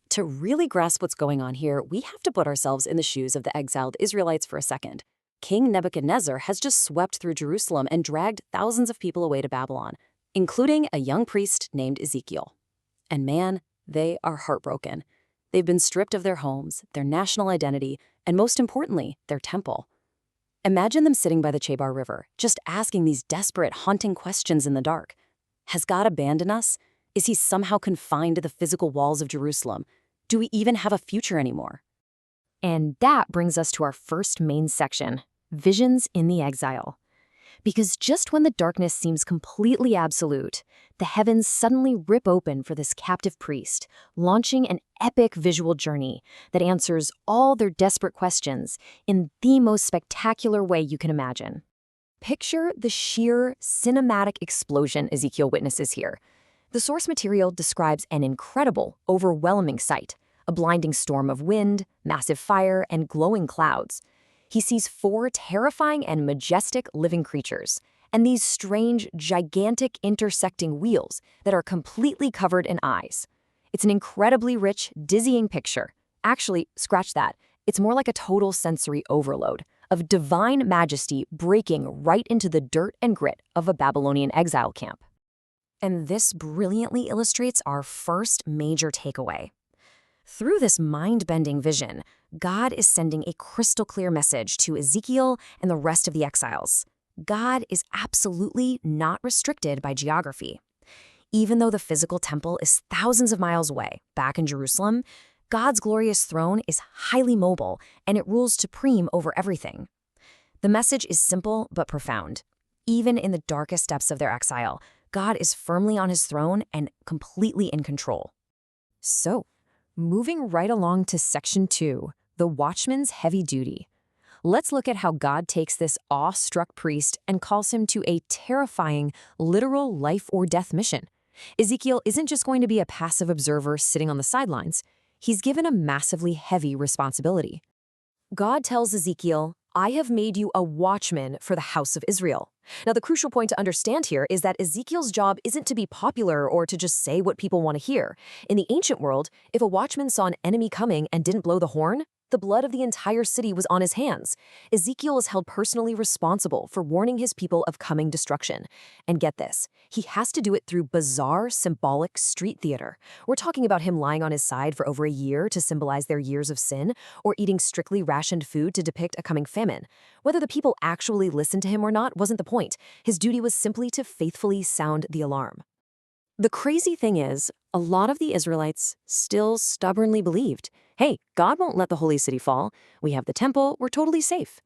To really grasp what's going on here, we have to put ourselves in the shoes of the exiled Israelites for a second. King Nebuchadnezzar has just swept through Jerusalem and dragged thousands of people away to Babylon, including a young priest named Ezekiel. And man, they are heartbroken. They've been stripped of their homes, their national identity, and most importantly, their temple. Imagine them sitting by the Chebar River, just asking these desperate, haunting questions in the dark. Has God abandoned us? Is he somehow confined to the physical walls of Jerusalem? Do we even have a future anymore? And that brings us to our first main section, visions in the exile. Because just when the darkness seems completely absolute, the heavens suddenly rip open for this captive priest, launching an epic visual journey that answers all their desperate questions in the most spectacular way you can imagine. Picture the sheer cinematic explosion Ezekiel witnesses here. The source material describes an incredible, overwhelming sight, a blinding storm of wind, massive fire, and glowing clouds. He sees 4 terrifying and majestic living creatures, and these strange, gigantic intersecting wheels that are completely covered in eyes. It's an incredibly rich, dizzying picture. Actually, scratch that. It's more like a total sensory overload of divine majesty breaking right into the dirt and grit of a Babylonian exile camp. And this brilliantly illustrates our first major takeaway. Through this mind-bending vision, God is sending a crystal-clear message to Ezekiel and the rest of the exiles. God is absolutely not restricted by geography. Even though the physical temple is thousands of miles away, back in Jerusalem, God's glorious throne is highly mobile, and it rules supreme over everything. The message is simple but profound. Even in the darkest depths of their exile, God is firmly on his throne and completely in control. So, moving right along to section 2, the watchman's heavy duty. Let's look at how God takes this awe-struck priest and calls him to a terrifying, literal life or death mission. Ezekiel isn't just going to be a passive observer sitting on the sidelines. He's given a massively heavy responsibility. God tells Ezekiel, "I have made you a watchman for the house of Israel." Now, the crucial point to understand here is that Ezekiel's job isn't to be popular or to just say what people want to hear. In the ancient world, if a watchman saw an enemy coming and didn't blow the horn, the blood of the entire city was on his hands. Ezekiel is held personally responsible for warning his people of coming destruction. And get this, he has to do it through bizarre, symbolic street theater. We're talking about him lying on his side for over a year to symbolize their years of sin, or eating strictly rationed food to depict a coming famine. Whether the people actually listened to him or not wasn't the point. His duty was simply to faithfully sound the alarm. The crazy thing is, a lot of the Israelites still stubbornly believed, hey, God won't let the holy city fall. We have the temple, we're totally safe.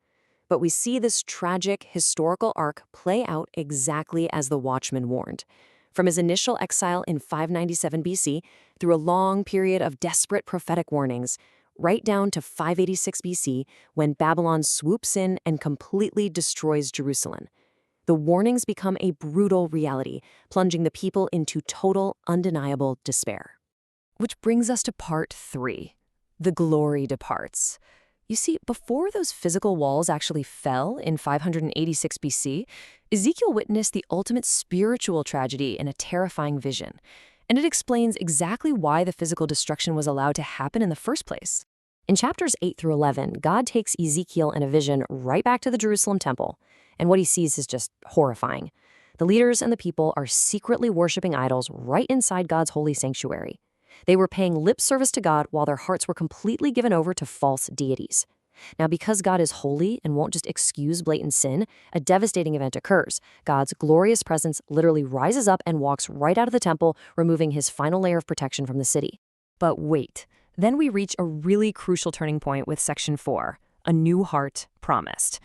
But we see this tragic historical arc play out exactly as the watchman warned. From his initial exile in 597 BC, through a long period of desperate prophetic warnings, right down to 586 BC, when Babylon swoops in and completely destroys Jerusalem. The warnings become a brutal reality, plunging the people into total, undeniable despair. Which brings us to part 3. The glory departs. You see, before those physical walls actually fell in 586 BC, Ezekiel witnessed the ultimate spiritual tragedy in a terrifying vision. And it explains exactly why the physical destruction was allowed to happen in the first place. In chapters 8 through 11, God takes Ezekiel in a vision right back to the Jerusalem temple. And what he sees is just horrifying. The leaders and the people are secretly worshiping idols right inside God's holy sanctuary. They were paying lip service to God while their hearts were completely given over to false deities. Now, because God is holy and won't just excuse blatant sin, a devastating event occurs. God's glorious presence literally rises up and walks right out of the temple, removing his final layer of protection from the city. But wait, then we reach a really crucial turning point with section 4, a new heart promised.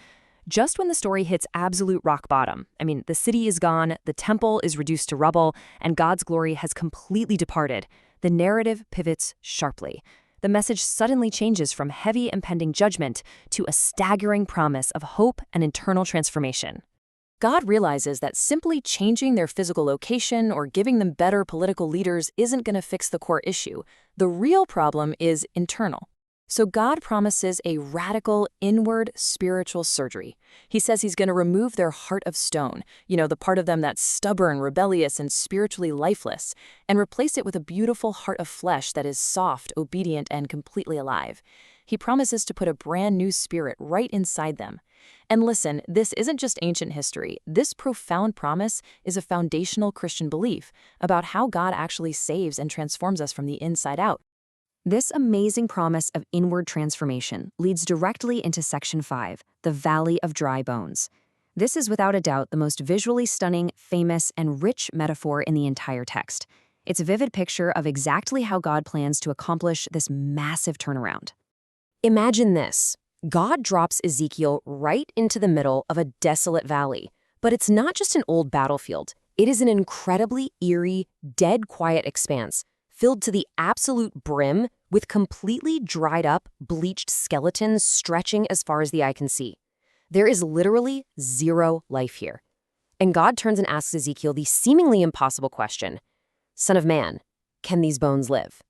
Just when the story hits absolute rock bottom, the city is gone, the temple is reduced to rubble, and God's glory has completely departed, the narrative pivots sharply. The message suddenly changes from heavy impending judgment to a staggering promise of hope and internal transformation. God realizes that simply changing their physical location or giving them better political leaders isn't going to fix the core issue. The real problem is internal. So God promises a radical inward spiritual surgery. He says he's going to remove their heart of stone, the part of them that's stubborn, rebellious, and spiritually lifeless, and replace it with a beautiful heart of flesh that is soft, obedient, and completely alive. He promises to put a brand new spirit right inside them. And listen, this isn't just ancient history. This profound promise is a foundational Christian belief about how God actually saves and transforms us from the inside out. This amazing promise of inward transformation leads directly into Section 5, the Valley of Dry Bones. This is without a doubt the most visually stunning, famous, and rich metaphor in the entire text. It's a vivid picture of exactly how God plans to accomplish this massive turnaround. Imagine this. God drops Ezekiel right into the middle of a desolate valley. But it's not just an old battlefield. It is an incredibly eerie, dead quiet expanse, filled to the absolute brim with completely dried up, bleached skeletons stretching as far as the eye can see. There is literally zero life here. And God turns and asks Ezekiel the seemingly impossible question, "Son of man, can these bones live?"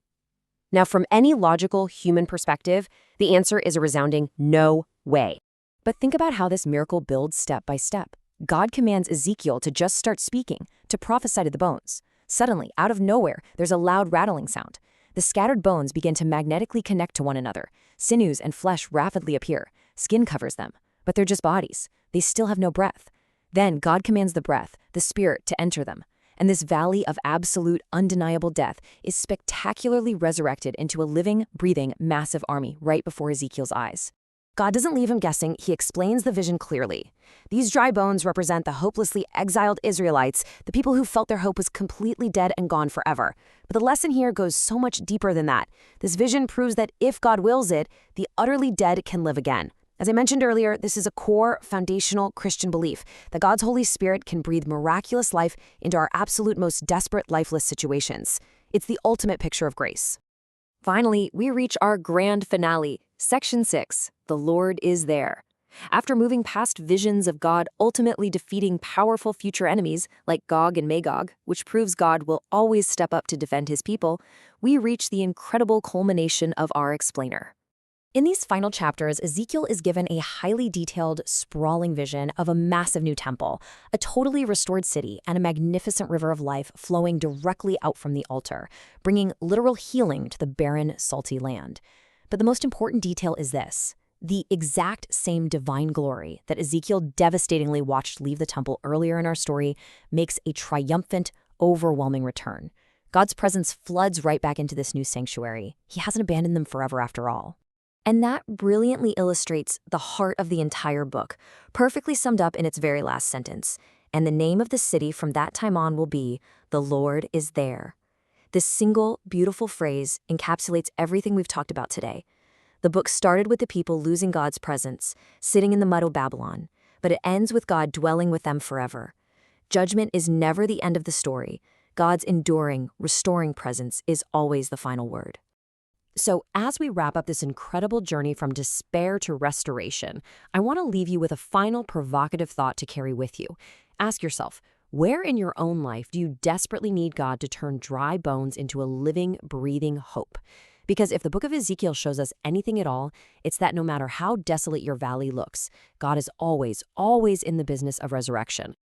Now, from any logical human perspective, the answer is a resounding no way. But think about how this miracle builds step by step. God commands Ezekiel to just start speaking, to prophesy to the bones. Suddenly, out of nowhere, there's a loud rattling sound. The scattered bones begin to magnetically connect to one another. Sinews and flesh rapidly appear. Skin covers them. But they're just bodies. They still have no breath. Then God commands the breath, the spirit, to enter them. And this valley of absolute, undeniable death is spectacularly resurrected into a living, breathing, massive army right before Ezekiel's eyes. God doesn't leave him guessing. He explains the vision clearly. These dry bones represent the hopelessly exiled Israelites, the people who felt their hope was completely dead and gone forever. But the lesson here goes so much deeper than that. This vision proves that if God wills it, the utterly dead can live again. As I mentioned earlier, this is a core, foundational Christian belief that God's Holy Spirit can breathe miraculous life into our absolute most desperate, lifeless situations. It's the ultimate picture of grace. Finally, we reach our grand finale, Section 6, The Lord is There. After moving past visions of God ultimately defeating powerful future enemies like Gog and Magog, which proves God will always step up to defend his people, we reach the incredible culmination of our explainer. In these final chapters, Ezekiel is given a highly detailed, sprawling vision of a massive new temple, a totally restored city, and a magnificent river of life flowing directly out from the altar, bringing literal healing to the barren, salty land. But the most important detail is this. The exact same divine glory that Ezekiel devastatingly watched leave the temple earlier in our story makes a triumphant, overwhelming return. God's presence floods right back into this new sanctuary. He hasn't abandoned them forever after all. And that brilliantly illustrates the heart of the entire book, perfectly summed up in its very last sentence. And the name of the city from that time on will be, "The Lord is There." This single, beautiful phrase encapsulates everything we've talked about today. The book started with the people losing God's presence, sitting in the mud of Babylon, but it ends with God dwelling with them forever. Judgment is never the end of the story. God's enduring, restoring presence is always the final word. So as we wrap up this incredible journey from despair to restoration, I want to leave you with a final provocative thought to carry with you. Ask yourself, where in your own life do you desperately need God to turn dry bones into a living, breathing hope? Because if the book of Ezekiel shows us anything at all, it's that no matter how desolate your valley looks, God is always, always in the business of resurrection.